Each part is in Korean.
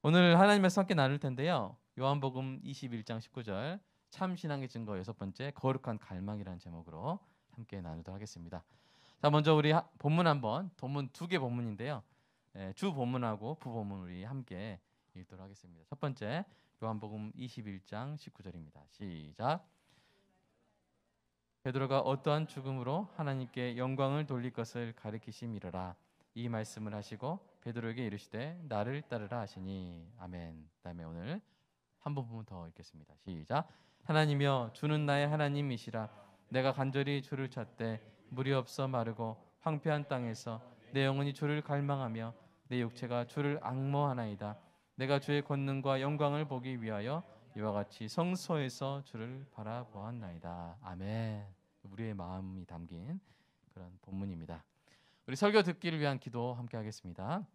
오늘 하나님의 함께 나눌 텐데요. 요한복음 21장 19절 참신앙의 증거 6번째 거룩한 갈망이라는 제목으로 함께 나누도록 하겠습니다. 자, 먼저 우리 본문 한번 본문 2개 본문인데요. 주 본문하고 부본문 우리 함께 읽도록 하겠습니다. 첫 번째 요한복음 21장 19절입니다. 시작. 베드로가 어떠한 죽음으로 하나님께 영광을 돌릴 것을 가리키심이로라. 이 말씀을 하시고 베드로에게 이르시되 나를 따르라 하시니. 아멘. 그다음에 오늘 한 부분 더 읽겠습니다. 시작. 하나님이여 주는 나의 하나님이시라. 내가 간절히 주를 찾되 물이 없어 마르고 황폐한 땅에서 내 영혼이 주를 갈망하며 내 육체가 주를 앙모하나이다. 내가 주의 권능과 영광을 보기 위하여 이와 같이 성소에서 주를 바라보았나이다. 아멘. 우리의 마음이 담긴 그런 본문입니다. 우리 설교 듣기를 위한 기도 함께 하겠습니다.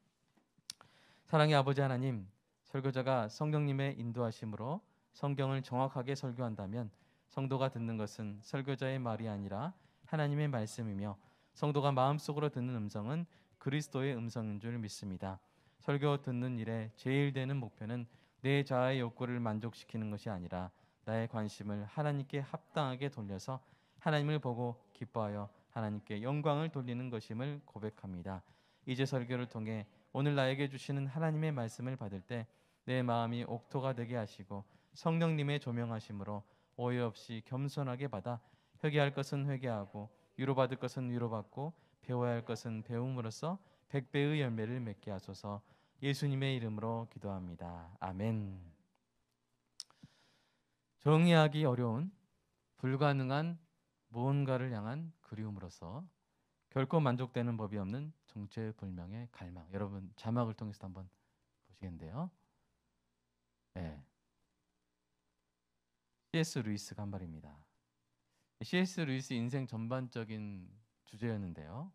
사랑의 아버지 하나님, 설교자가 성령님의 인도하심으로 성경을 정확하게 설교한다면 성도가 듣는 것은 설교자의 말이 아니라 하나님의 말씀이며 성도가 마음속으로 듣는 음성은 그리스도의 음성인 줄 믿습니다. 설교 듣는 일에 제일 되는 목표는 내 자아의 욕구를 만족시키는 것이 아니라 나의 관심을 하나님께 합당하게 돌려서 하나님을 보고 기뻐하여 하나님께 영광을 돌리는 것임을 고백합니다. 이제 설교를 통해 오늘 나에게 주시는 하나님의 말씀을 받을 때 내 마음이 옥토가 되게 하시고 성령님의 조명하심으로 오해 없이 겸손하게 받아 회개할 것은 회개하고 위로받을 것은 위로받고 배워야 할 것은 배움으로써 100배의 열매를 맺게 하소서. 예수님의 이름으로 기도합니다. 아멘. 정의하기 어려운 불가능한 무언가를 향한 그리움으로써 결코 만족되는 법이 없는 정체불명의 갈망. 여러분 자막을 통해서 한번 보시겠는데요. 네. C.S. 루이스가 한 말입니다. C.S. 루이스 인생 전반적인 주제였는데요.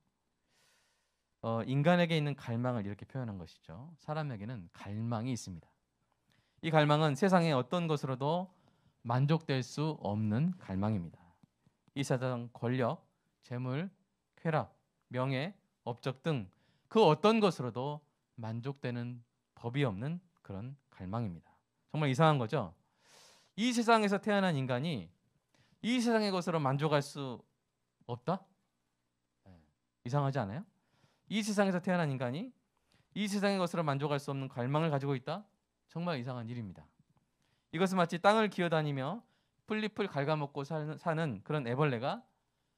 인간에게 있는 갈망을 이렇게 표현한 것이죠. 사람에게는 갈망이 있습니다. 이 갈망은 세상의 어떤 것으로도 만족될 수 없는 갈망입니다. 이 세상 권력, 재물, 쾌락, 명예, 업적 등 그 어떤 것으로도 만족되는 법이 없는 그런 갈망입니다. 정말 이상한 거죠. 이 세상에서 태어난 인간이 이 세상의 것으로 만족할 수 없다? 이상하지 않아요? 이 세상에서 태어난 인간이 이 세상의 것으로 만족할 수 없는 갈망을 가지고 있다? 정말 이상한 일입니다. 이것은 마치 땅을 기어다니며 풀잎을 갉아먹고 사는 그런 애벌레가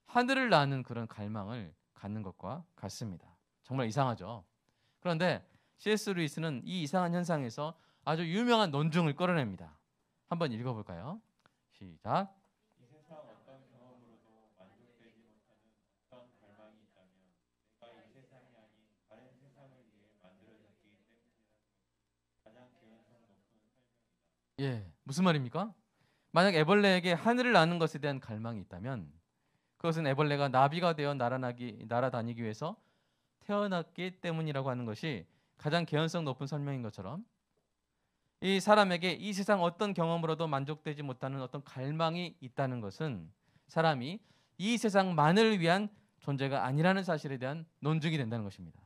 하늘을 나는 그런 갈망을 갖는 것과 같습니다. 정말 이상하죠. 그런데 C.S. 루이스는 이 이상한 현상에서 아주 유명한 논증을 끌어냅니다. 한번 읽어볼까요? 시작. 이 세상 어떤 경험으로도 만족되지 못하는 어떤 갈망이 있다면 내가 이 세상이 아닌 다른 세상을 위해 만들어졌기 때문이라는 것이 가장 개연성 높은 설명이다. 예, 무슨 말입니까? 만약 애벌레에게 하늘을 나는 것에 대한 갈망이 있다면 그것은 애벌레가 나비가 되어 날아다니기 위해서 태어났기 때문이라고 하는 것이 가장 개연성 높은 설명인 것처럼 이 사람에게 이 세상 어떤 경험으로도 만족되지 못하는 어떤 갈망이 있다는 것은 사람이 이 세상만을 위한 존재가 아니라는 사실에 대한 논증이 된다는 것입니다.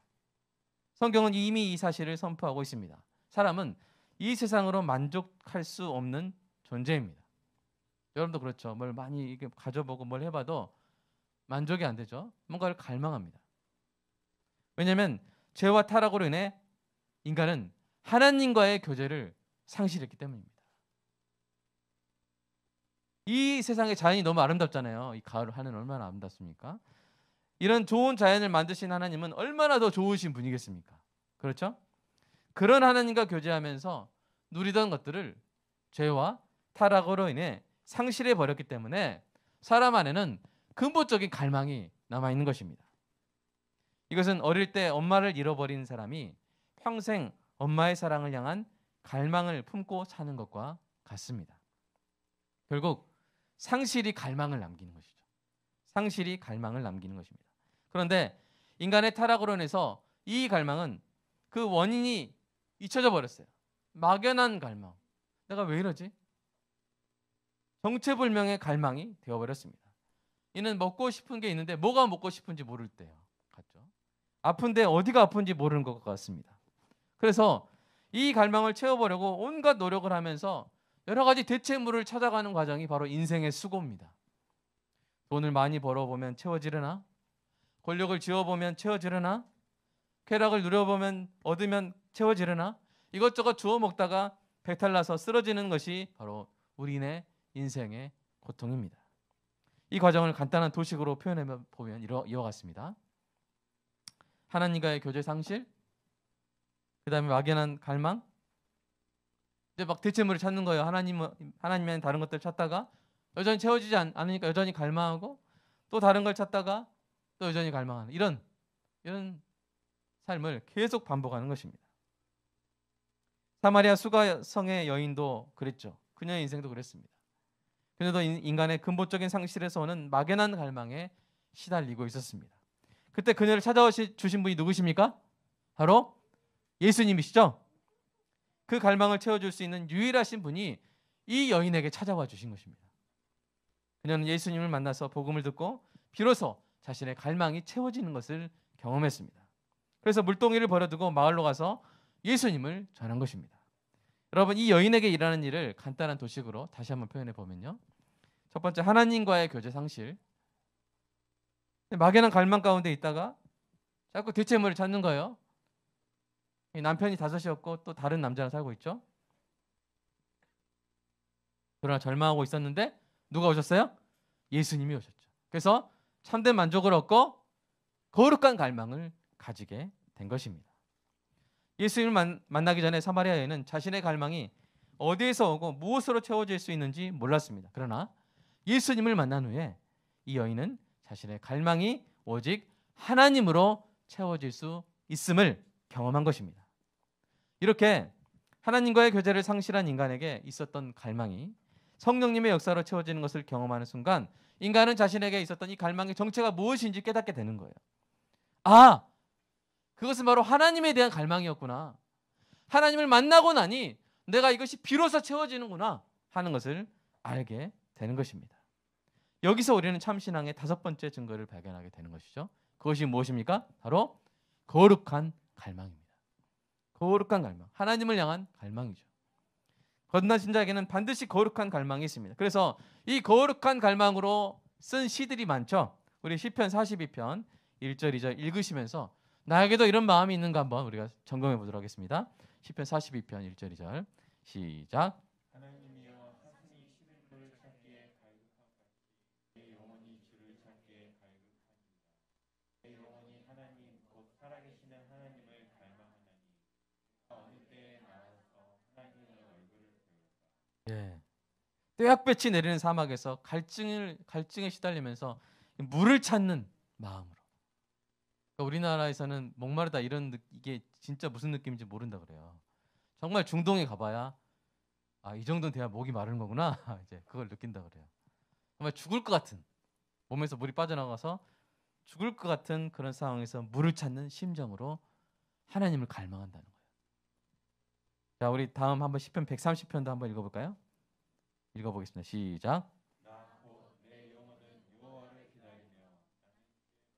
성경은 이미 이 사실을 선포하고 있습니다. 사람은 이 세상으로 만족할 수 없는 존재입니다. 여러분도 그렇죠. 뭘 많이 이렇게 가져보고 뭘 해봐도 만족이 안 되죠. 뭔가를 갈망합니다. 왜냐하면 죄와 타락으로 인해 인간은 하나님과의 교제를 상실했기 때문입니다. 이 세상의 자연이 너무 아름답잖아요. 이 가을 하늘 얼마나 아름답습니까? 이런 좋은 자연을 만드신 하나님은 얼마나 더 좋으신 분이겠습니까? 그렇죠? 그런 하나님과 교제하면서 누리던 것들을 죄와 타락으로 인해 상실해 버렸기 때문에 사람 안에는 근본적인 갈망이 남아있는 것입니다. 이것은 어릴 때 엄마를 잃어버린 사람이 평생 엄마의 사랑을 향한 갈망을 품고 사는 것과 같습니다. 결국 상실이 갈망을 남기는 것이죠. 상실이 갈망을 남기는 것입니다. 그런데 인간의 타락으로 인해서 이 갈망은 그 원인이 잊혀져 버렸어요. 막연한 갈망. 내가 왜 이러지? 정체불명의 갈망이 되어버렸습니다. 이는 먹고 싶은 게 있는데 뭐가 먹고 싶은지 모를 때요. 같죠? 아픈데 어디가 아픈지 모르는 것 같습니다. 그래서 이 갈망을 채워보려고 온갖 노력을 하면서 여러 가지 대체물을 찾아가는 과정이 바로 인생의 수고입니다. 돈을 많이 벌어보면 채워지려나? 권력을 쥐어보면 채워지려나? 쾌락을 누려보면 얻으면 채워지려나? 이것저것 주워 먹다가 배탈나서 쓰러지는 것이 바로 우리네 인생의 고통입니다. 이 과정을 간단한 도식으로 표현해 보면 이와 같습니다. 하나님과의 교제 상실, 그 다음에 막연한 갈망, 이제 막 대체물을 찾는 거예요. 하나님의 다른 것들을 찾다가 여전히 채워지지 않으니까 여전히 갈망하고, 또 다른 걸 찾다가 또 여전히 갈망하는 이런 삶을 계속 반복하는 것입니다. 사마리아 수가성의 여인도 그랬죠. 그녀의 인생도 그랬습니다. 그녀도 인간의 근본적인 상실에서 오는 막연한 갈망에 시달리고 있었습니다. 그때 그녀를 찾아와 주신 분이 누구십니까? 바로 예수님이시죠. 그 갈망을 채워줄 수 있는 유일하신 분이 이 여인에게 찾아와 주신 것입니다. 그녀는 예수님을 만나서 복음을 듣고 비로소 자신의 갈망이 채워지는 것을 경험했습니다. 그래서 물동이를 버려두고 마을로 가서 예수님을 전한 것입니다. 여러분, 이 여인에게 일하는 일을 간단한 도식으로 다시 한번 표현해 보면요. 첫 번째, 하나님과의 교제 상실. 막연한 갈망 가운데 있다가 자꾸 대체물을 찾는 거예요. 남편이 5이었고 또 다른 남자랑 살고 있죠. 그러나 절망하고 있었는데 누가 오셨어요? 예수님이 오셨죠. 그래서 참된 만족을 얻고 거룩한 갈망을 가지게 된 것입니다. 예수님을 만나기 전에 사마리아 여인은 자신의 갈망이 어디에서 오고 무엇으로 채워질 수 있는지 몰랐습니다. 그러나 예수님을 만난 후에 이 여인은 자신의 갈망이 오직 하나님으로 채워질 수 있음을 경험한 것입니다. 이렇게 하나님과의 교제를 상실한 인간에게 있었던 갈망이 성령님의 역사로 채워지는 것을 경험하는 순간 인간은 자신에게 있었던 이 갈망의 정체가 무엇인지 깨닫게 되는 거예요. 아, 그것은 바로 하나님에 대한 갈망이었구나. 하나님을 만나고 나니 내가 이것이 비로소 채워지는구나 하는 것을 알게 되는 것입니다. 여기서 우리는 참신앙의 5번째 증거를 발견하게 되는 것이죠. 그것이 무엇입니까? 바로 거룩한 갈망입니다. 거룩한 갈망, 하나님을 향한 갈망이죠. 거듭난 신자에게는 반드시 거룩한 갈망이 있습니다. 그래서 이 거룩한 갈망으로 쓴 시들이 많죠. 우리 시편 42편 1절 2절 읽으시면서 나에게도 이런 마음이 있는가 한번 우리가 점검해 보도록 하겠습니다. 시편 42편 1절 2절 시작. 하나님이여 사슴이 시들물을 찾기에 갈급한 같이 내 영혼이 주를 찾기에 갈급하니라. 내 영혼이 하나님 곧 살아계시는 하나님을 갈망하나니 내가 어느 때에 나와서 하나님의 얼굴을 배울까. 예. 떼약볕이 내리는 사막에서 갈증에 시달리면서 물을 찾는 마음으로. 그러니까 우리나라에서는 목마르다 이게 진짜 무슨 느낌인지 모른다 그래요. 정말 중동에 가봐야 이 정도는 돼야 목이 마르는 거구나. 이제 그걸 느낀다 그래요. 정말 죽을 것 같은, 몸에서 물이 빠져나가서 죽을 것 같은 그런 상황에서 물을 찾는 심정으로 하나님을 갈망한다는 거예요. 자, 우리 다음 한번 시편 130편도 한번 읽어볼까요? 읽어보겠습니다. 시작. 나 곧 내 영혼은 여호와를 기다리며 나는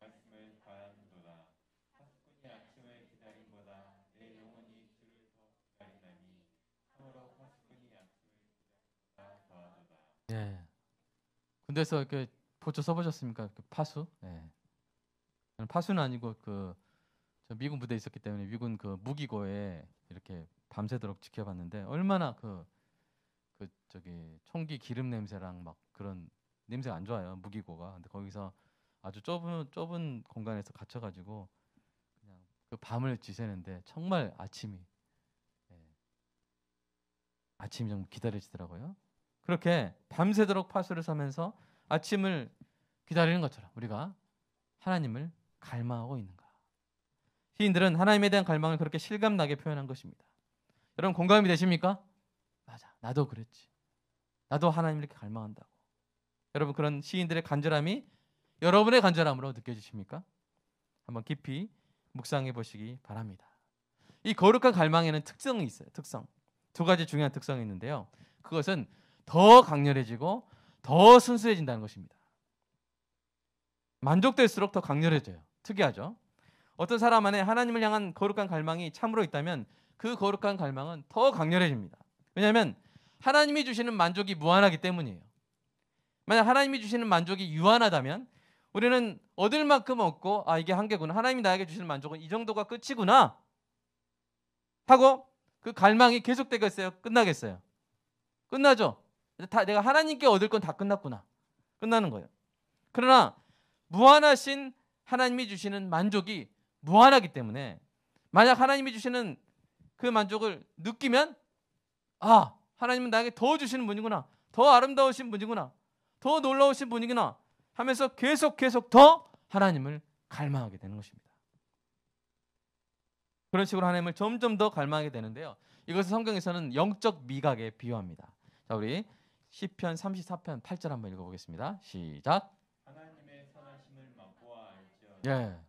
말씀을 바라는도다. 파수꾼이 아침을 기다림보다 내 영혼이 주를 더 기다리나니 참으로 파수꾼이 아침을 기다림보다 더하도다. 예. 군대에서 이렇게 보초 써보셨습니까? 그 파수? 예. 저는 파수는 아니고 저 미군 부대에 있었기 때문에 미군 그 무기고에 이렇게 밤새도록 지켜봤는데 얼마나 저기 총기 기름 냄새랑 막 그런 냄새가 안 좋아요. 무기고가. 근데 거기서 아주 좁은 공간에서 갇혀가지고 그냥 그 밤을 지새는데 정말 아침이 정말 기다려지더라고요. 그렇게 밤새도록 파수를 서면서 아침을 기다리는 것처럼 우리가 하나님을 갈망하고 있는가. 시인들은 하나님에 대한 갈망을 그렇게 실감나게 표현한 것입니다. 여러분 공감이 되십니까? 맞아, 나도 그랬지. 나도 하나님을 이렇게 갈망한다고. 여러분 그런 시인들의 간절함이 여러분의 간절함으로 느껴지십니까? 한번 깊이 묵상해 보시기 바랍니다. 이 거룩한 갈망에는 특성이 있어요. 특성. 2가지 중요한 특성이 있는데요. 그것은 더 강렬해지고 더 순수해진다는 것입니다. 만족될수록 더 강렬해져요. 특이하죠. 어떤 사람 안에 하나님을 향한 거룩한 갈망이 참으로 있다면 그 거룩한 갈망은 더 강렬해집니다. 왜냐하면 하나님이 주시는 만족이 무한하기 때문이에요. 만약 하나님이 주시는 만족이 유한하다면 우리는 얻을 만큼 얻고 이게 한계구나. 하나님이 나에게 주시는 만족은 이 정도가 끝이구나 하고 그 갈망이 계속되겠어요? 끝나겠어요? 끝나죠. 내가 하나님께 얻을 건 다 끝났구나. 끝나는 거예요. 그러나 무한하신 하나님이 주시는 만족이 무한하기 때문에 만약 하나님이 주시는 그 만족을 느끼면 하나님은 나에게 더 주시는 분이구나. 더 아름다우신 분이구나. 더 놀라우신 분이구나 하면서 계속 더 하나님을 갈망하게 되는 것입니다. 그런 식으로 하나님을 점점 더 갈망하게 되는데요. 이것을 성경에서는 영적 미각에 비유합니다. 자, 우리 시편 34편 8절 한번 읽어보겠습니다. 시작. 하나님의 선하심을 맛보아 알지어다. 예,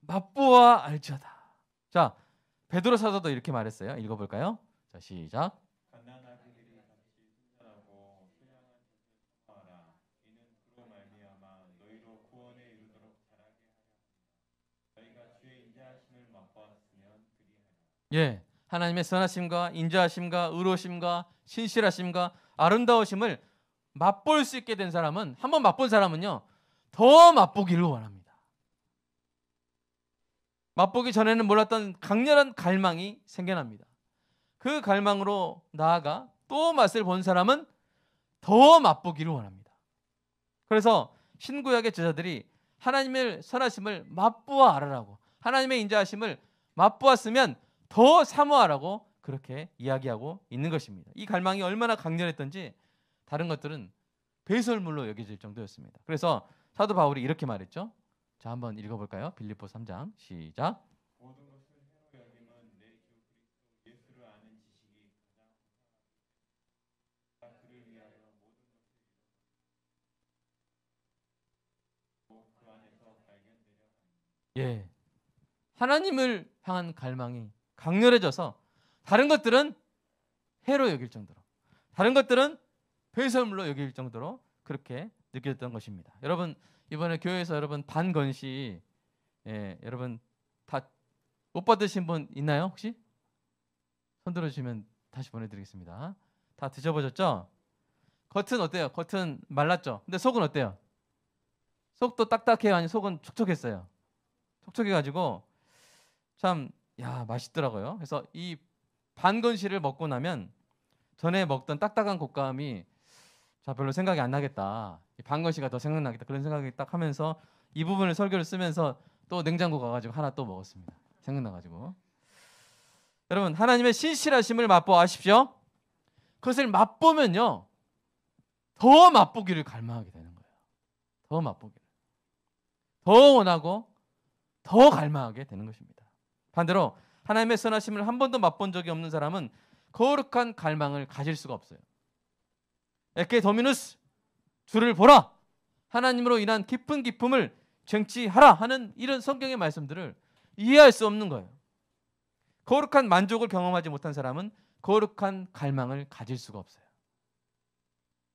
맛보아 알지어다. 자, 베드로 사도도 이렇게 말했어요. 읽어볼까요? 자, 시작. 갓난아기들이 같이 순전하고 신령한 뜻을 사모하라. 이는 그로 말미암아 너희로 구원에 이르도록 자라게 하려 함이라. 너희가 주의 인자하심을 맛보았으면 그리하라. 예, 하나님의 선하심과 인자하심과 의로우심과 신실하심과 아름다우심을 맛볼 수 있게 된 사람은, 한번 맛본 사람은요 더 맛보기를 원합니다. 맛보기 전에는 몰랐던 강렬한 갈망이 생겨납니다. 그 갈망으로 나아가 또 맛을 본 사람은 더 맛보기를 원합니다. 그래서 신구약의 제자들이 하나님의 선하심을 맛보아 알아라고, 하나님의 인자하심을 맛보았으면 더 사모하라고 그렇게 이야기하고 있는 것입니다. 이 갈망이 얼마나 강렬했던지 다른 것들은 배설물로 여겨질 정도였습니다. 그래서 사도 바울이 이렇게 말했죠. 자, 한번 읽어볼까요? 빌립보 3장 시작. 모든 것을 해로 여김은 내 주 그리스도 예수를 아는 지식이 가장 그를 위하여 모든 것을 잃어버리고 그 안에서 발견되려 합니다. 예, 하나님을 향한 갈망이 강렬해져서 다른 것들은 해로 여길 정도로, 다른 것들은 배설물로 여길 정도로 그렇게 느껴졌던 것입니다. 여러분, 이번에 교회에서 여러분 반건시 여러분 다 못 받으신 분 있나요? 혹시? 손 들어주시면 다시 보내드리겠습니다. 다 드셔보셨죠? 겉은 어때요? 겉은 말랐죠? 근데 속은 어때요? 속도 딱딱해요? 아니 속은 촉촉했어요? 촉촉해가지고 참 맛있더라고요. 그래서 이 반건시를 먹고 나면 전에 먹던 딱딱한 곶감이 별로 생각이 안 나겠다. 이 반건시가 더 생각나겠다. 그런 생각이 딱 하면서 이 부분을 설교를 쓰면서 또 냉장고 가가지고 하나 또 먹었습니다. 생각나가지고. 여러분, 하나님의 신실하심을 맛보아 아십시오. 그것을 맛보면요 더 맛보기를 갈망하게 되는 거예요. 더 맛보기를, 더 원하고 더 갈망하게 되는 것입니다. 반대로 하나님의 선하심을 한 번도 맛본 적이 없는 사람은 거룩한 갈망을 가질 수가 없어요. 에케 도미누스, 주를 보라, 하나님으로 인한 깊은 기쁨을 쟁취하라 하는 이런 성경의 말씀들을 이해할 수 없는 거예요. 거룩한 만족을 경험하지 못한 사람은 거룩한 갈망을 가질 수가 없어요.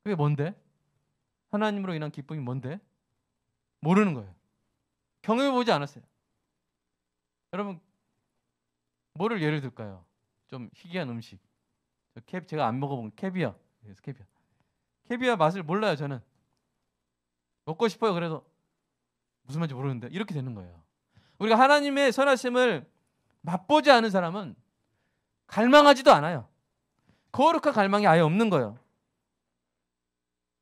그게 뭔데? 하나님으로 인한 기쁨이 뭔데? 모르는 거예요. 경험해보지 않았어요. 여러분, 뭐를 예를 들까요? 좀 희귀한 음식. 제가 안 먹어본 캐비어. 그래서 캐비어 맛을 몰라요. 저는 먹고 싶어요. 그래도 무슨 말인지 모르는데 이렇게 되는 거예요. 우리가 하나님의 선하심을 맛보지 않은 사람은 갈망하지도 않아요. 거룩한 갈망이 아예 없는 거예요.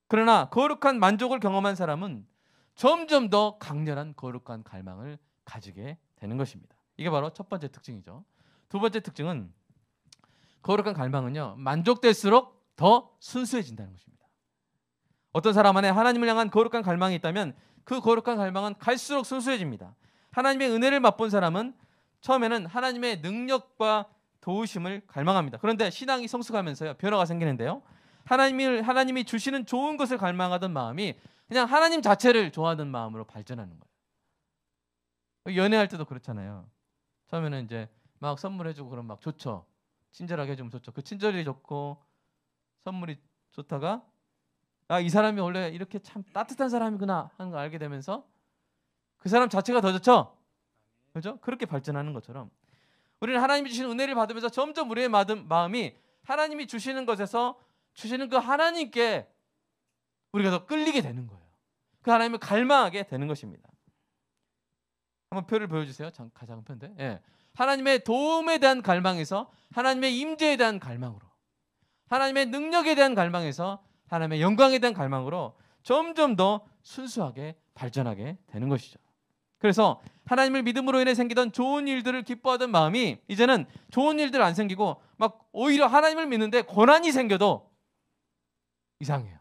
그러나 거룩한 만족을 경험한 사람은 점점 더 강렬한 거룩한 갈망을 가지게 되는 것입니다. 이게 바로 첫 번째 특징이죠. 두 번째 특징은 거룩한 갈망은요 만족될수록 더 순수해진다는 것입니다. 어떤 사람 안에 하나님을 향한 거룩한 갈망이 있다면 그 거룩한 갈망은 갈수록 순수해집니다. 하나님의 은혜를 맛본 사람은 처음에는 하나님의 능력과 도우심을 갈망합니다. 그런데 신앙이 성숙하면서요 변화가 생기는데요. 하나님이 주시는 좋은 것을 갈망하던 마음이 그냥 하나님 자체를 좋아하는 마음으로 발전하는 거예요. 연애할 때도 그렇잖아요. 처음에는 이제 막 선물해주고 그럼 막 좋죠. 친절하게 해주면 좋죠. 그 친절이 좋고 선물이 좋다가 이 사람이 원래 이렇게 참 따뜻한 사람이구나 하는 걸 알게 되면서 그 사람 자체가 더 좋죠. 그렇죠? 그렇게 발전하는 것처럼 우리는 하나님이 주시는 은혜를 받으면서 점점 우리의 마음이 하나님이 주시는 것에서 주시는 그 하나님께 우리가 더 끌리게 되는 거예요. 그 하나님을 갈망하게 되는 것입니다. 한번 표를 보여주세요. 가장 편데. 예. 하나님의 도움에 대한 갈망에서 하나님의 임재에 대한 갈망으로, 하나님의 능력에 대한 갈망에서 하나님의 영광에 대한 갈망으로 점점 더 순수하게 발전하게 되는 것이죠. 그래서 하나님을 믿음으로 인해 생기던 좋은 일들을 기뻐하던 마음이 이제는 좋은 일들 안 생기고 막 오히려 하나님을 믿는데 고난이 생겨도 이상해요.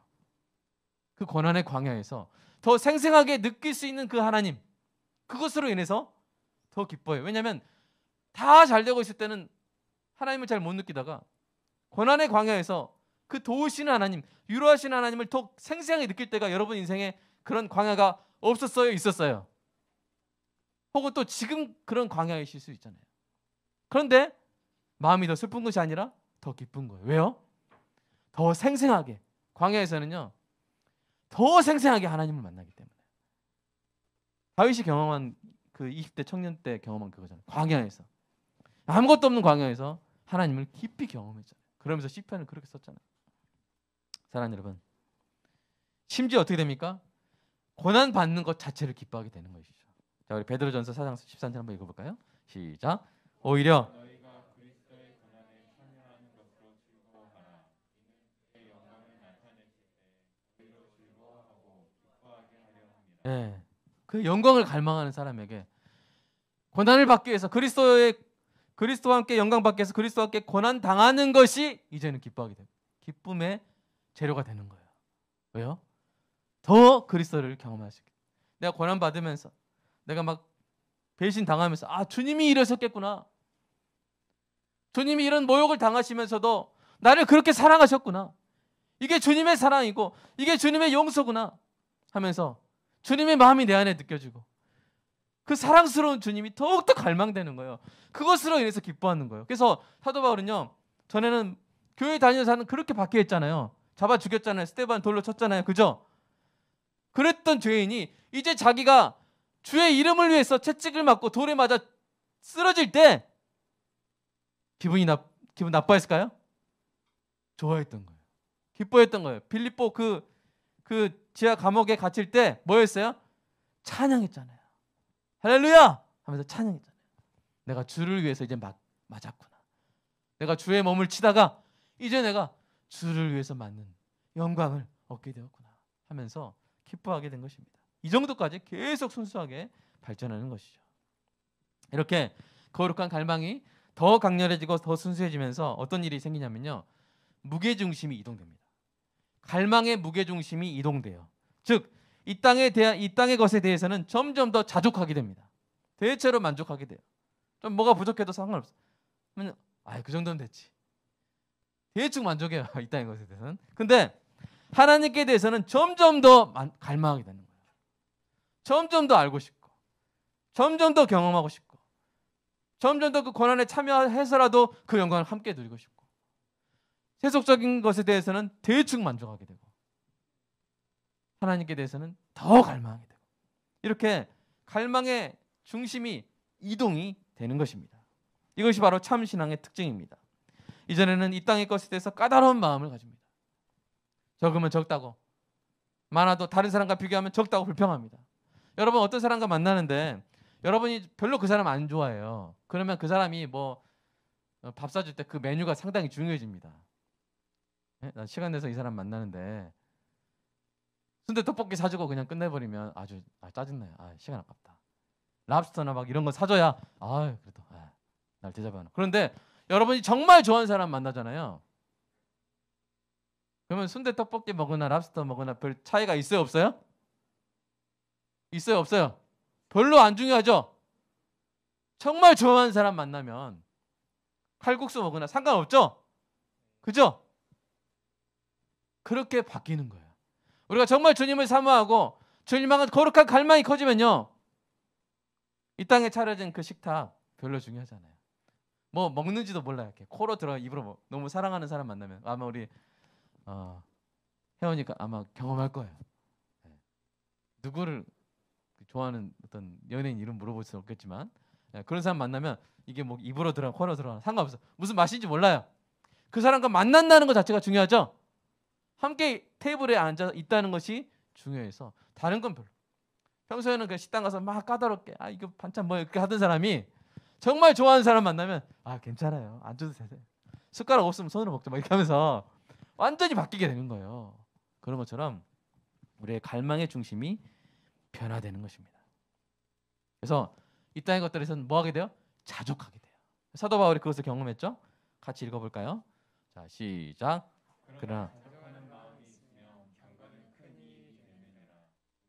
그 고난의 광야에서 더 생생하게 느낄 수 있는 그 하나님, 그것으로 인해서 더 기뻐요. 왜냐하면 다 잘 되고 있을 때는 하나님을 잘 못 느끼다가 고난의 광야에서 그 도우시는 하나님, 위로하시는 하나님을 더 생생하게 느낄 때가 여러분 인생에 그런 광야가 없었어요? 있었어요? 혹은 또 지금 그런 광야이실 수 있잖아요. 그런데 마음이 더 슬픈 것이 아니라 더 기쁜 거예요. 왜요? 더 생생하게, 광야에서는요 더 생생하게 하나님을 만나기 때문에. 다윗이 경험한 그 20대 청년 때 경험한 그거잖아요. 광야에서, 아무것도 없는 광야에서 하나님을 깊이 경험했잖아요. 그러면서 시편을 그렇게 썼잖아요. 사랑하는 여러분, 심지어 어떻게 됩니까? 고난 받는 것 자체를 기뻐하게 되는 것이죠. 자, 우리 베드로전서 4장 13절 한번 읽어볼까요? 시작. 오히려 너희가 그리스도의 고난에 참여하는 것으로 즐거워하라. 이는 그의 영광을 나타내실 때 너희로 즐거워하고 기뻐하게 하려 함이라. 예, 그 영광을 갈망하는 사람에게 고난을 받기 위해서 그리스도와 함께 영광 받기 위해서 그리스도와 함께 고난 당하는 것이 이제는 기뻐하게 됩니다. 기쁨의 재료가 되는 거예요. 왜요? 더 그리스도를 경험할 수 있게. 내가 고난 받으면서 내가 막 배신 당하면서 아, 주님이 이러셨겠구나. 주님이 이런 모욕을 당하시면서도 나를 그렇게 사랑하셨구나. 이게 주님의 사랑이고 이게 주님의 용서구나 하면서 주님의 마음이 내 안에 느껴지고 그 사랑스러운 주님이 더욱더 갈망되는 거예요. 그것으로 인해서 기뻐하는 거예요. 그래서 사도 바울은요, 전에는 교회 다니면서는 그렇게 박해했잖아요. 잡아 죽였잖아요. 스데반 돌로 쳤잖아요. 그죠? 그랬던 죄인이 이제 자기가 주의 이름을 위해서 채찍을 맞고 돌에 맞아 쓰러질 때 기분 나빠했을까요? 좋아했던 거예요. 기뻐했던 거예요. 빌립보 그 지하 감옥에 갇힐 때 뭐였어요? 찬양했잖아요. 할렐루야! 하면서 찬양했잖아요. 내가 주를 위해서 이제 맞았구나. 내가 주의 몸을 치다가 이제 내가 주를 위해서 맞는 영광을 얻게 되었구나 하면서 기뻐하게 된 것입니다. 이 정도까지 계속 순수하게 발전하는 것이죠. 이렇게 거룩한 갈망이 더 강렬해지고 더 순수해지면서 어떤 일이 생기냐면요, 무게중심이 이동됩니다. 갈망의 무게중심이 이동돼요. 즉, 이 땅의 것에 대해서는 점점 더 자족하게 됩니다. 대체로 만족하게 돼요. 좀 뭐가 부족해도 상관없어. 그 정도는 됐지. 대충 만족해요. 이 땅의 것에 대해서는. 근데 하나님께 대해서는 점점 더 갈망하게 되는 거예요. 점점 더 알고 싶고, 점점 더 경험하고 싶고, 점점 더 그 고난에 참여해서라도 그 영광을 함께 누리고 싶고, 세속적인 것에 대해서는 대충 만족하게 되고, 하나님께 대해서는 더 갈망하게 되고, 이렇게 갈망의 중심이 이동이 되는 것입니다. 이것이 바로 참 신앙의 특징입니다. 이전에는 이 땅의 것에 대해서 까다로운 마음을 가집니다. 적으면 적다고, 많아도 다른 사람과 비교하면 적다고 불평합니다. 여러분, 어떤 사람과 만나는데 여러분이 별로 그 사람 안 좋아해요. 그러면 그 사람이 뭐 밥 사줄 때 그 메뉴가 상당히 중요해집니다. 난 시간 내서 이 사람 만나는데 순대 떡볶이 사주고 그냥 끝내버리면 아주 짜증나요. 시간 아깝다. 랍스터나 막 이런 거 사줘야 그래도 날 대접하나. 그런데 여러분이 정말 좋아하는 사람 만나잖아요. 그러면 순대 떡볶이 먹으나 랍스터 먹으나 별 차이가 있어요, 없어요? 있어요, 없어요? 별로 안 중요하죠? 정말 좋아하는 사람 만나면 칼국수 먹으나 상관없죠? 그죠? 그렇게 바뀌는 거예요. 우리가 정말 주님을 사모하고 주님 향한 거룩한 갈망이 커지면요, 이 땅에 차려진 그 식탁 별로 중요하잖아요. 뭐 먹는지도 몰라요. 이렇게 코로 들어 입으로 너무 사랑하는 사람 만나면 아마 우리 혜원이가 아마 경험할 거예요. 누구를 좋아하는 어떤 연예인 이름 물어볼 수는 없겠지만 그런 사람 만나면 이게 뭐 입으로 들어가 코로 들어가 상관없어. 무슨 맛인지 몰라요. 그 사람과 만난다는 것 자체가 중요하죠. 함께 테이블에 앉아 있다는 것이 중요해서 다른 건 별로. 평소에는 그 식당 가서 막 까다롭게 이거 반찬 뭐 이렇게 하던 사람이 정말 좋아하는 사람 만나면 괜찮아요. 안 줘도 되세요. 숟가락 없으면 손으로 먹자 막 이렇게 하면서 완전히 바뀌게 되는 거예요. 그런 것처럼 우리의 갈망의 중심이 변화되는 것입니다. 그래서 이 땅의 것들에서는 뭐 하게 돼요? 자족하게 돼요. 사도 바울이 그것을 경험했죠. 같이 읽어볼까요? 자, 시작. 그러나 자족하는 마음이 있으며 경건은 큰 이익이 되느니라.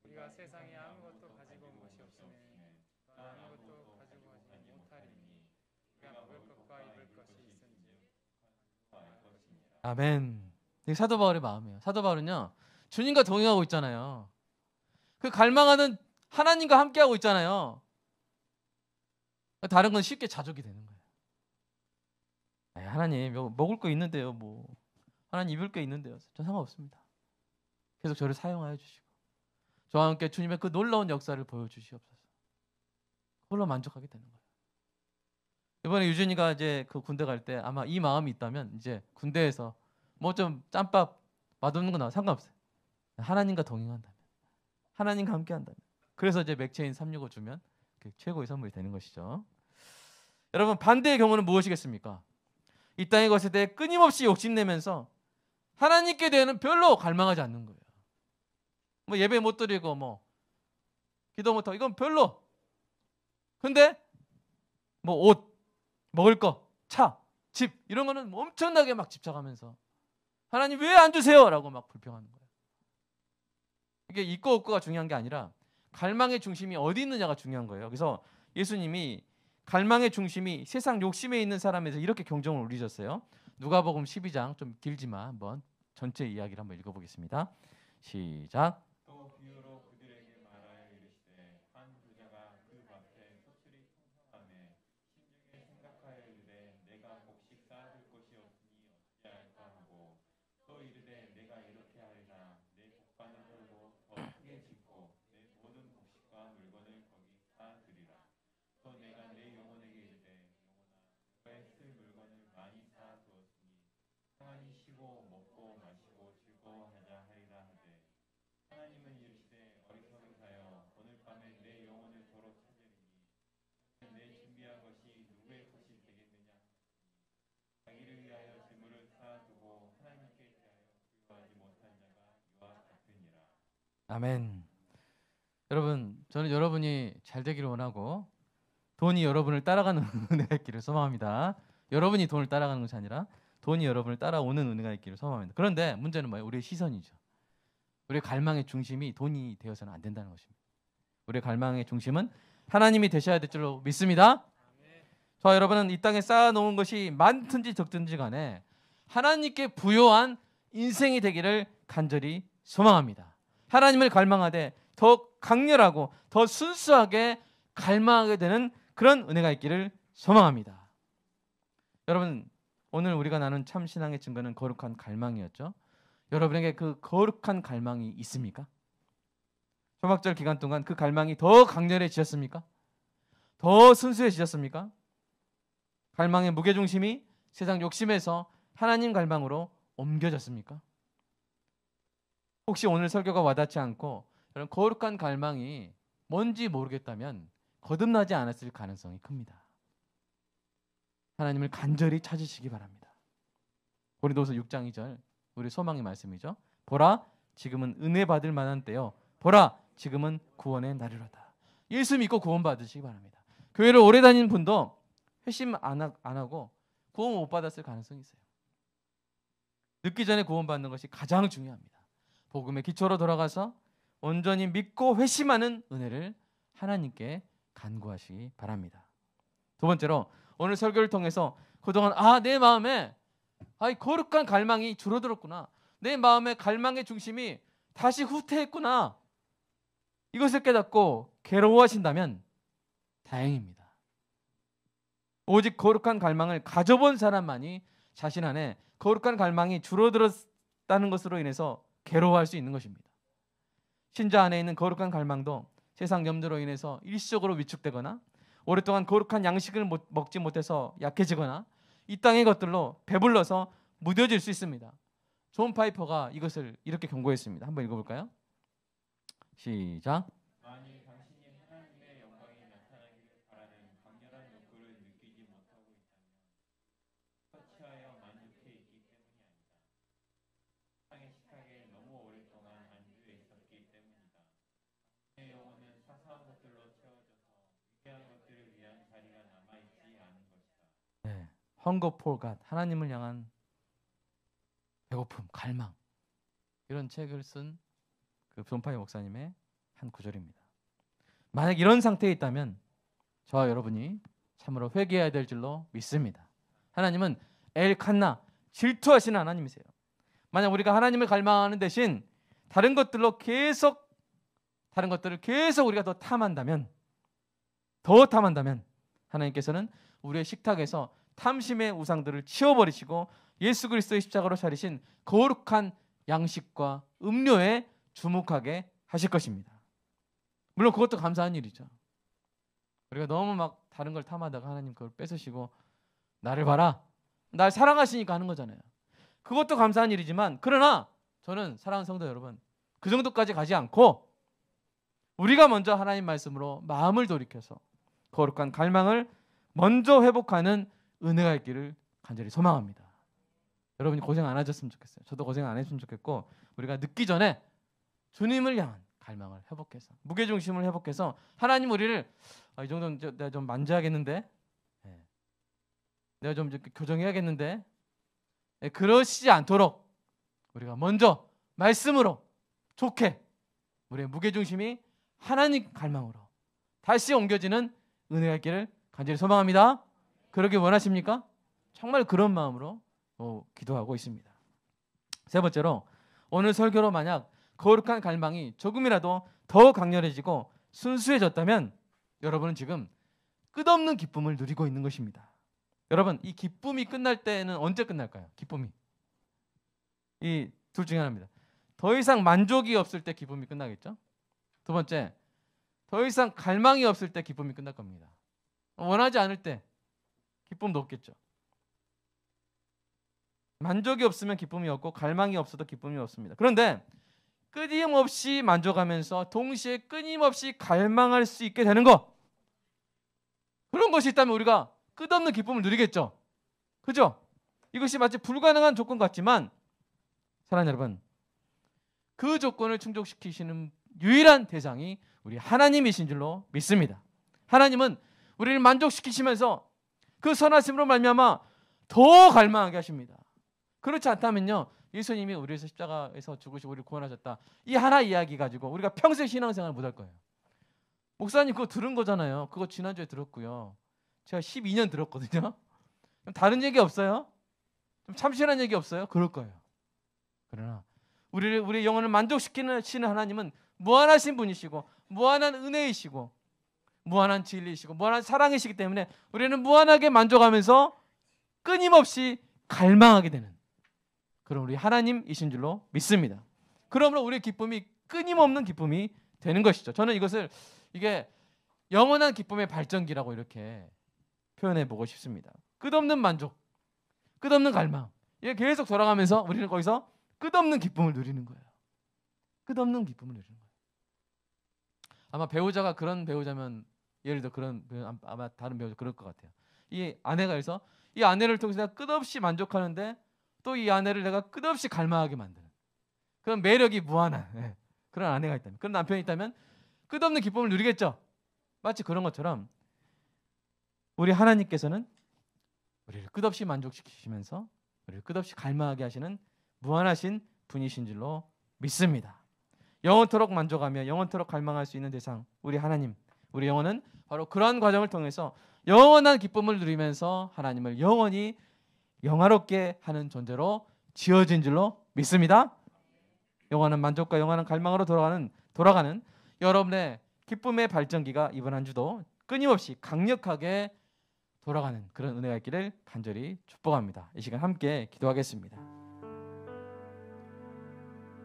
우리가 세상에 아무것도 가지고 온 것이 없으면 또 아무것도 가지고 하지 못하리니 우리가 먹을 것과 입을 것이 있은즉 알 것이니라. 아멘. 이게 사도 바울의 마음이에요. 사도 바울은요, 주님과 동행하고 있잖아요. 그 갈망하는 하나님과 함께하고 있잖아요. 다른 건 쉽게 자족이 되는 거예요. 하나님 먹을 거 있는데요. 뭐 하나님 입을 게 있는데요. 전 상관없습니다. 계속 저를 사용하여 주시고 저와 함께 주님의 그 놀라운 역사를 보여주시옵소서. 그걸로 만족하게 되는 거예요. 이번에 유진이가 이제 그 군대 갈 때 아마 이 마음이 있다면 이제 군대에서 뭐 좀 짬밥 맛없는 거 나와 상관없어요. 하나님과 동행한다면, 하나님과 함께한다면. 그래서 이제 맥체인 365 주면 그게 최고의 선물이 되는 것이죠. 여러분, 반대의 경우는 무엇이겠습니까? 이 땅의 것에 대해 끊임없이 욕심내면서 하나님께 대해는 별로 갈망하지 않는 거예요. 뭐 예배 못 드리고 뭐 기도 못 하고 이건 별로. 근데 뭐 옷, 먹을 거, 차, 집 이런 거는 뭐 엄청나게 막 집착하면서 하나님 왜 안 주세요? 라고 막 불평하는 거예요. 이게 있고 없고가 중요한 게 아니라 갈망의 중심이 어디 있느냐가 중요한 거예요. 그래서 예수님이 갈망의 중심이 세상 욕심에 있는 사람에서 이렇게 경종을 울리셨어요. 누가복음 12장 좀 길지만 한번 전체 이야기를 한번 읽어보겠습니다. 시작. 또 비유로 그들에게 말하여 이르시되 한 부자가 그 밭에 소출이 풍성하매 심중에 생각하여 이르되 내가 곡식 쌓아둘 곳이 없으니 어찌할까 하고 또 이르되 내가 이렇게 하리라 내 곡간을 헐고 더 크게 짓고 내 모든 곡식과 물건을 거기 쌓아두리라. 또 내가 내 영혼에게 이르되 영혼아 너의 쓸 물건을 많이 쌓아두었으니 평안히 쉬고 먹고 마시고 즐거워하자 하리라 하되 하나님은 이르시되 어리석은 자여 오늘 밤에 내 영혼을 도로 찾으리니 내 준비한 것이 누구의 것이 되겠느냐 하시니 자기를 위하여 재물을 쌓아두고 하나님께 대하여 부유하지 못한 자가 이와 같으니라. 아멘. 여러분, 저는 여러분이 잘 되기를 원하고 돈이 여러분을 따라가는 은혜가 있기를 소망합니다. 여러분이 돈을 따라가는 것이 아니라 돈이 여러분을 따라오는 은혜가 있기를 소망합니다. 그런데 문제는 뭐예요? 우리의 시선이죠. 우리의 갈망의 중심이 돈이 되어서는 안 된다는 것입니다. 우리의 갈망의 중심은 하나님이 되셔야 될 줄로 믿습니다. 저와 여러분은 이 땅에 쌓아놓은 것이 많든지 적든지 간에 하나님께 부요한 인생이 되기를 간절히 소망합니다. 하나님을 갈망하되 더 강렬하고 더 순수하게 갈망하게 되는 그런 은혜가 있기를 소망합니다. 여러분, 오늘 우리가 나눈 참 신앙의 증거는 거룩한 갈망이었죠. 여러분에게 그 거룩한 갈망이 있습니까? 초막절 기간 동안 그 갈망이 더 강렬해지셨습니까? 더 순수해지셨습니까? 갈망의 무게중심이 세상 욕심에서 하나님 갈망으로 옮겨졌습니까? 혹시 오늘 설교가 와닿지 않고 이런 거룩한 갈망이 뭔지 모르겠다면 거듭나지 않았을 가능성이 큽니다. 하나님을 간절히 찾으시기 바랍니다. 고린도후서 6장 2절 우리 소망의 말씀이죠. 보라 지금은 은혜 받을 만한 때요. 보라 지금은 구원의 날이로다. 예수 믿고 구원 받으시기 바랍니다. 교회를 오래 다니는 분도 회심 안 하고 구원 못 받았을 가능성이 있어요. 늦기 전에 구원 받는 것이 가장 중요합니다. 복음의 기초로 돌아가서 온전히 믿고 회심하는 은혜를 하나님께 간구하시기 바랍니다. 두 번째로 오늘 설교를 통해서 그동안 내 마음에 이 거룩한 갈망이 줄어들었구나. 내 마음의 갈망의 중심이 다시 후퇴했구나. 이것을 깨닫고 괴로워하신다면 다행입니다. 오직 거룩한 갈망을 가져본 사람만이 자신 안에 거룩한 갈망이 줄어들었다는 것으로 인해서 괴로워할 수 있는 것입니다. 신자 안에 있는 거룩한 갈망도 세상 염두로 인해서 일시적으로 위축되거나 오랫동안 거룩한 양식을 먹지 못해서 약해지거나 이 땅의 것들로 배불러서 무뎌질 수 있습니다. 존 파이퍼가 이것을 이렇게 경고했습니다. 한번 읽어볼까요? 시작. 만일 당신이 하나님의 영광이 나타나기를 바라는 강렬한 욕구를 느끼지 못하고 있다면 터치하여 만족해 있기 때문이 아니다. 땅의 식탁에 너무 오랫동안 안주해 있었기 때문이다. 내 영혼은 사소한 것들로 채워져서 위대한 것들을 위한 자리가 남아있지 않은 것이다. 네, Hunger for God, 하나님을 향한 배고픔, 갈망, 이런 책을 쓴 그 존 파이퍼 목사님의 한 구절입니다. 만약 이런 상태에 있다면 저와 여러분이 참으로 회개해야 될 줄로 믿습니다. 하나님은 엘칸나, 질투하시는 하나님이세요. 만약 우리가 하나님을 갈망하는 대신 다른 것들을 계속 우리가 더 탐한다면 하나님께서는 우리의 식탁에서 탐심의 우상들을 치워버리시고 예수 그리스도의 십자가로 차리신 거룩한 양식과 음료에 주목하게 하실 것입니다. 물론 그것도 감사한 일이죠. 우리가 너무 막 다른 걸 탐하다가 하나님 그걸 뺏으시고 나를 봐라, 날 사랑하시니까 하는 거잖아요. 그것도 감사한 일이지만, 그러나 저는 사랑하는 성도 여러분, 그 정도까지 가지 않고 우리가 먼저 하나님 말씀으로 마음을 돌이켜서 거룩한 갈망을 먼저 회복하는 은혜가 있기를 간절히 소망합니다. 여러분이 고생 안 하셨으면 좋겠어요. 저도 고생 안 했으면 좋겠고, 우리가 늦기 전에 주님을 향한 갈망을 회복해서, 무게중심을 회복해서, 하나님 우리를 이 정도는 내가 좀 만져야겠는데, 내가 좀 이렇게 교정해야겠는데, 그러시지 않도록 우리가 먼저 말씀으로 좋게 우리의 무게중심이 하나님 갈망으로 다시 옮겨지는 은혜가 있기를 간절히 소망합니다. 그러길 원하십니까? 정말 그런 마음으로 기도하고 있습니다. 세 번째로, 오늘 설교로 만약 거룩한 갈망이 조금이라도 더 강렬해지고 순수해졌다면 여러분은 지금 끝없는 기쁨을 누리고 있는 것입니다. 여러분, 이 기쁨이 끝날 때는 언제 끝날까요? 기쁨이 이 둘 중에 하나입니다. 더 이상 만족이 없을 때 기쁨이 끝나겠죠. 두 번째, 더 이상 갈망이 없을 때 기쁨이 끝날 겁니다. 원하지 않을 때 기쁨도 없겠죠. 만족이 없으면 기쁨이 없고 갈망이 없어도 기쁨이 없습니다. 그런데 끊임없이 만족하면서 동시에 끊임없이 갈망할 수 있게 되는 것, 그런 것이 있다면 우리가 끝없는 기쁨을 누리겠죠. 그죠? 이것이 마치 불가능한 조건 같지만 사랑하는 여러분, 그 조건을 충족시키시는 유일한 대상이 우리 하나님이신 줄로 믿습니다. 하나님은 우리를 만족시키시면서 그 선하심으로 말미암아 더 갈망하게 하십니다. 그렇지 않다면요, 예수님이 우리를 십자가에서 죽으시고 우리를 구원하셨다, 이 하나 이야기 가지고 우리가 평생 신앙생활을 못할 거예요. 목사님 그거 들은 거잖아요. 그거 지난주에 들었고요. 제가 12년 들었거든요. 다른 얘기 없어요? 좀 참신한 얘기 없어요? 그럴 거예요. 그러나 우리의 영혼을 만족시키는 하나님은 무한하신 분이시고 무한한 은혜이시고 무한한 진리이시고 무한한 사랑이시기 때문에 우리는 무한하게 만족하면서 끊임없이 갈망하게 되는 그런 우리 하나님이신 줄로 믿습니다. 그러므로 우리의 기쁨이 끊임없는 기쁨이 되는 것이죠. 저는 이게 영원한 기쁨의 발전기라고 이렇게 표현해 보고 싶습니다. 끝없는 만족, 끝없는 갈망, 이게 계속 돌아가면서 우리는 거기서 끝없는 기쁨을 누리는 거예요. 끝없는 기쁨을 누리는 거예요. 아마 배우자가 그런 배우자면, 예를 들어 그런 아마 다른 배우자 그럴 것 같아요. 이 아내가 해서 이 아내를 통해서 내가 끝없이 만족하는데 또 이 아내를 내가 끝없이 갈망하게 만드는 그런 매력이 무한한 그런 아내가 있다면, 그런 남편이 있다면 끝없는 기쁨을 누리겠죠. 마치 그런 것처럼 우리 하나님께서는 우리를 끝없이 만족시키시면서 우리를 끝없이 갈망하게 하시는 무한하신 분이신 줄로 믿습니다. 영원토록 만족하며 영원토록 갈망할 수 있는 대상, 우리 하나님, 우리 영혼은 바로 그러한 과정을 통해서 영원한 기쁨을 누리면서 하나님을 영원히 영화롭게 하는 존재로 지어진 줄로 믿습니다. 영원한 만족과 영원한 갈망으로 돌아가는 여러분의 기쁨의 발전기가 이번 한 주도 끊임없이 강력하게 돌아가는 그런 은혜가 있기를 간절히 축복합니다. 이 시간 함께 기도하겠습니다.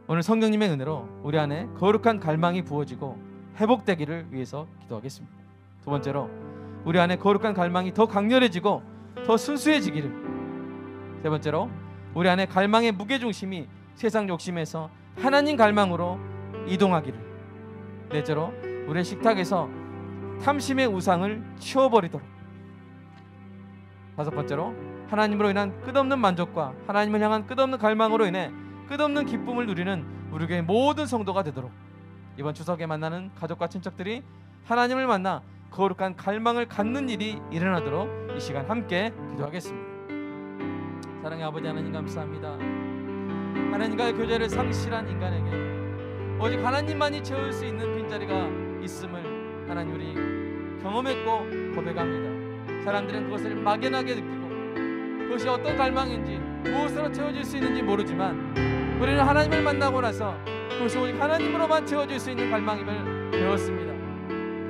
오늘 성령님의 은혜로 우리 안에 거룩한 갈망이 부어지고 회복되기를 위해서 기도하겠습니다. 두 번째로, 우리 안에 거룩한 갈망이 더 강렬해지고 더 순수해지기를. 세 번째로 우리 안에 갈망의 무게중심이 세상 욕심에서 하나님 갈망으로 이동하기를. 넷째로 우리의 식탁에서 탐심의 우상을 치워버리도록. 다섯 번째로 하나님으로 인한 끝없는 만족과 하나님을 향한 끝없는 갈망으로 인해 끝없는 기쁨을 누리는 우리 교회 모든 성도가 되도록 이번 추석에 만나는 가족과 친척들이 하나님을 만나 거룩한 갈망을 갖는 일이 일어나도록 이 시간 함께 기도하겠습니다. 사랑의 아버지 하나님, 감사합니다. 하나님과의 교제를 상실한 인간에게 오직 하나님만이 채울 수 있는 빈자리가 있음을 하나님 우리 경험했고 고백합니다. 사람들은 그것을 막연하게 느끼고 그것이 어떤 갈망인지 무엇으로 채워질 수 있는지 모르지만 우리는 하나님을 만나고 나서 그것이 오직 하나님으로만 채워질 수 있는 갈망임을 배웠습니다.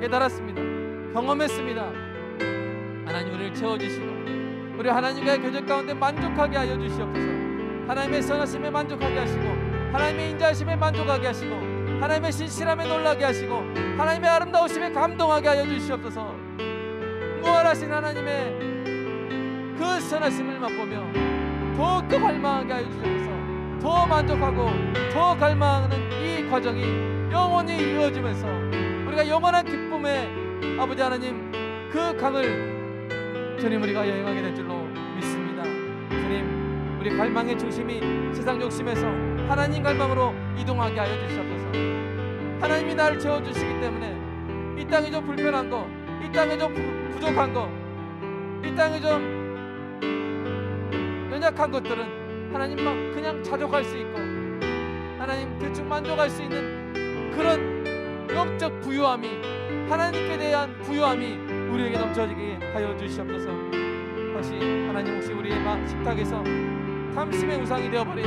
깨달았습니다. 경험했습니다. 하나님 우리를 채워주시고 우리 하나님과의 교제 가운데 만족하게 하여 주시옵소서. 하나님의 선하심에 만족하게 하시고 하나님의 인자하심에 만족하게 하시고 하나님의 신실함에 놀라게 하시고 하나님의 아름다우심에 감동하게 하여 주시옵소서. 무한하신 하나님의 그 선하심을 맛보며 더욱더 갈망하게 하여 주시옵소서. 더 만족하고 더 갈망하는 이 과정이 영원히 이루어지면서 우리가 영원한 기쁨의 아버지 하나님 그 강을 주님 우리가 여행하게 될 줄로 믿습니다. 주님 우리 갈망의 중심이 세상 욕심에서 하나님 갈망으로 이동하게 하여 주시옵소서. 하나님이 나를 채워주시기 때문에 이 땅에 좀 불편한 거, 이 땅에 좀 부족한 거, 이 땅에 좀 연약한 것들은 하나님만 그냥 자족할 수 있고 하나님 대충 만족할 수 있는 그런 영적 부유함이, 하나님께 대한 부유함이 우리에게 넘쳐지게 하여 주시옵소서. 다시 하나님 혹시 우리의 식탁에서 탐심의 우상이 되어버린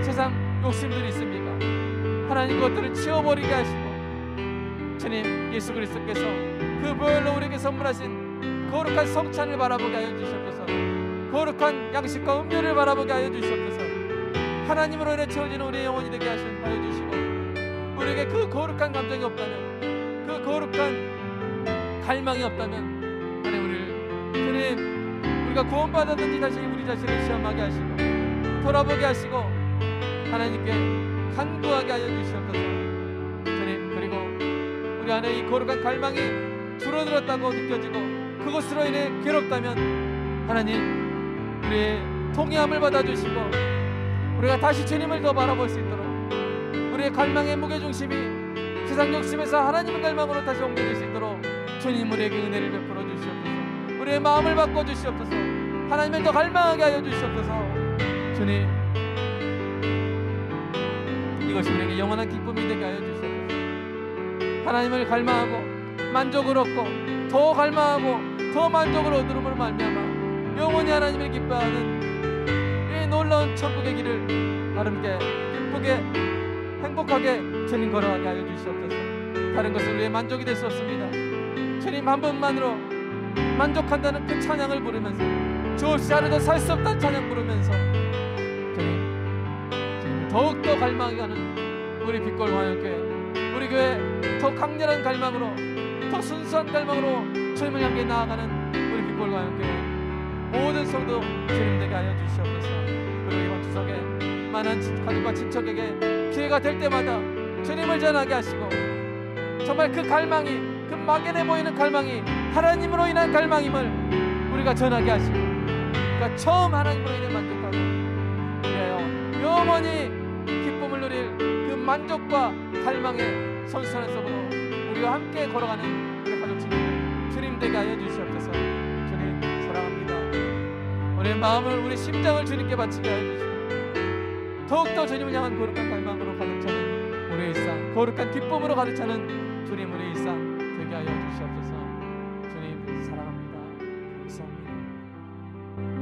세상 욕심들이 있습니까? 하나님 그것들을 치워버리게 하시고 주님 예수 그리스도께서 그 보혈로 우리에게 선물하신 거룩한 성찬을 바라보게 하여 주시옵소서. 거룩한 양식과 음료를 바라보게 하여 주시옵소서. 하나님으로 인해 채워지는 우리의 영혼이 되게 하여 주시고 우리에게 그 거룩한 감정이 없다면, 그 거룩한 갈망이 없다면 하나님 우리를 주님 우리가 구원받았는지 다시 우리 자신을 시험하게 하시고 돌아보게 하시고 하나님께 간구하게 하여 주시옵소서. 주님 그리고 우리 안에 이 거룩한 갈망이 줄어들었다고 느껴지고 그것으로 인해 괴롭다면 하나님 우리의 통회함을 받아주시고 우리가 다시 주님을 더 바라볼 수 있도록 우리의 갈망의 무게중심이 세상 욕심에서 하나님의 갈망으로 다시 옮겨질 수 있도록 주님 우리에게 은혜를 베풀어 주시옵소서. 우리의 마음을 바꿔주시옵소서. 하나님을 더 갈망하게 하여 주시옵소서. 주님 이것이 우리에게 영원한 기쁨이 되게 하여 주시옵소서. 하나님을 갈망하고 만족을 얻고 더 갈망하고 더 만족을 얻음으로 말미암아 영원히 하나님을 기뻐하는 이 놀라운 천국의 길을 아름게 기쁘게 행복하게 주님 걸어가게 하여 주시옵소서. 다른 것은 우리의 만족이 될 수 없습니다. 주님 한 번만으로 만족한다는 그 찬양을 부르면서 주 없이 하루도 살 수 없다는 찬양 부르면서 주님 더욱더 갈망이 가는 우리 빛골 화영교회, 우리 교회 더 강렬한 갈망으로 더 순수한 갈망으로 주님을 향해 나아가는 우리 빛골 화영교회 모든 성도 주님 되게 하여 주시옵소서. 그리고 이번 추석에 많은 가족과 친척에게 기회가 될 때마다 주님을 전하게 하시고 정말 그 갈망이, 그 막연해 보이는 갈망이 하나님으로 인한 갈망임을 우리가 전하게 하시고 그러니까 처음 하나님으로 인해 만족하고 그래요 영원히 기쁨을 누릴 그 만족과 갈망의 선선한 속으로 우리와 함께 걸어가는 우리 가족 친구들 주님 되게 하여 주시옵소서. 주님 사랑합니다. 우리의 마음을, 우리 심장을 주님께 바치게 하여 주시고 더욱더 주님을 향한 거룩한 갈망으로 가득 차는 우리의 일상, 거룩한 기쁨으로 가득 차는 주님 우리의 일상 되게 하여 주시옵소서. 주님 사랑합니다. 감사합니다.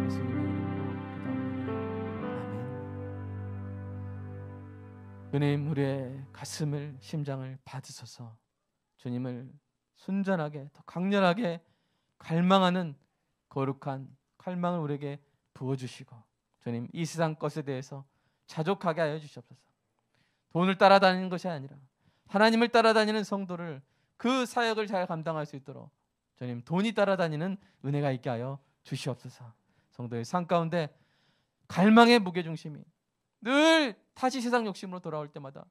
예수님의 이름으로 기도합니다. 아멘. 주님 우리의 가슴을, 심장을 받으소서. 주님을 순전하게 더 강렬하게 갈망하는 거룩한 갈망을 우리에게 부어주시고 주님 이 세상 것에 대해서 자족하게 하여 주시옵소서. 돈을 따라다니는 것이 아니라 하나님을 따라다니는 성도를 그 사역을 잘 감당할 수 있도록 주님 돈이 따라다니는 은혜가 있게 하여 주시옵소서. 성도의 삶 가운데 갈망의 무게중심이 늘 다시 세상 욕심으로 돌아올 때마다,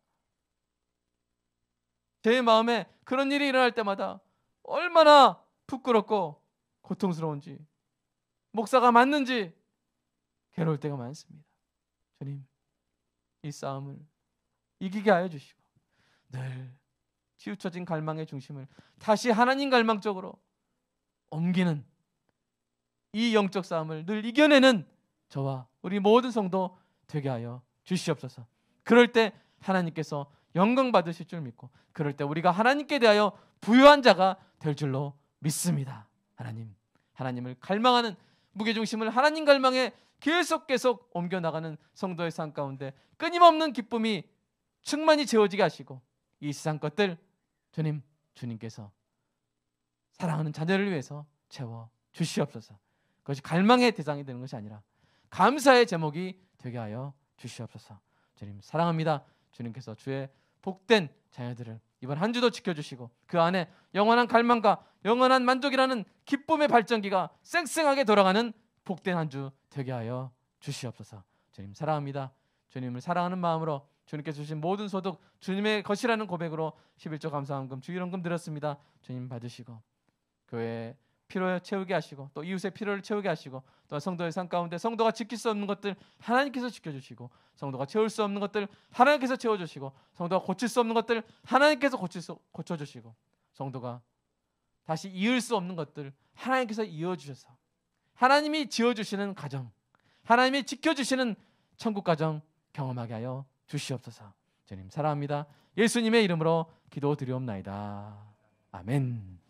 제 마음에 그런 일이 일어날 때마다 얼마나 부끄럽고 고통스러운지, 목사가 맞는지 괴로울 때가 많습니다. 주님, 이 싸움을 이기게 하여 주시고 늘 치우쳐진 갈망의 중심을 다시 하나님 갈망 쪽으로 옮기는 이 영적 싸움을 늘 이겨내는 저와 우리 모든 성도 되게 하여 주시옵소서. 그럴 때 하나님께서 영광 받으실 줄 믿고, 그럴 때 우리가 하나님께 대하여 부유한 자가 될 줄로 믿습니다. 하나님을 갈망하는 무게중심을 하나님 갈망에 계속 옮겨나가는 성도의 삶 가운데 끊임없는 기쁨이 충만히 채워지게 하시고, 이 세상 것들 주님께서 사랑하는 자녀를 위해서 채워 주시옵소서. 그것이 갈망의 대상이 되는 것이 아니라 감사의 제목이 되게 하여 주시옵소서. 주님 사랑합니다. 주님께서 주의 복된 자녀들을 이번 한 주도 지켜주시고, 그 안에 영원한 갈망과 영원한 만족이라는 기쁨의 발전기가 쌩쌩하게 돌아가는 복된 한 주 되게 하여 주시옵소서. 주님 사랑합니다. 주님을 사랑하는 마음으로 주님께서 주신 모든 소득 주님의 것이라는 고백으로 11조 감사헌금 주일헌금 드렸습니다. 주님 받으시고 교회의 필요 채우게 하시고, 또 이웃의 필요를 채우게 하시고, 또 성도의 삶 가운데 성도가 지킬 수 없는 것들 하나님께서 지켜주시고, 성도가 채울 수 없는 것들 하나님께서 채워주시고, 성도가 고칠 수 없는 것들 하나님께서 고쳐주시고, 성도가 다시 이을 수 없는 것들 하나님께서 이어주셔서 하나님이 지어주시는 가정, 하나님이 지켜주시는 천국 가정 경험하게 하여 주시옵소서. 주님 사랑합니다. 예수님의 이름으로 기도드리옵나이다. 아멘.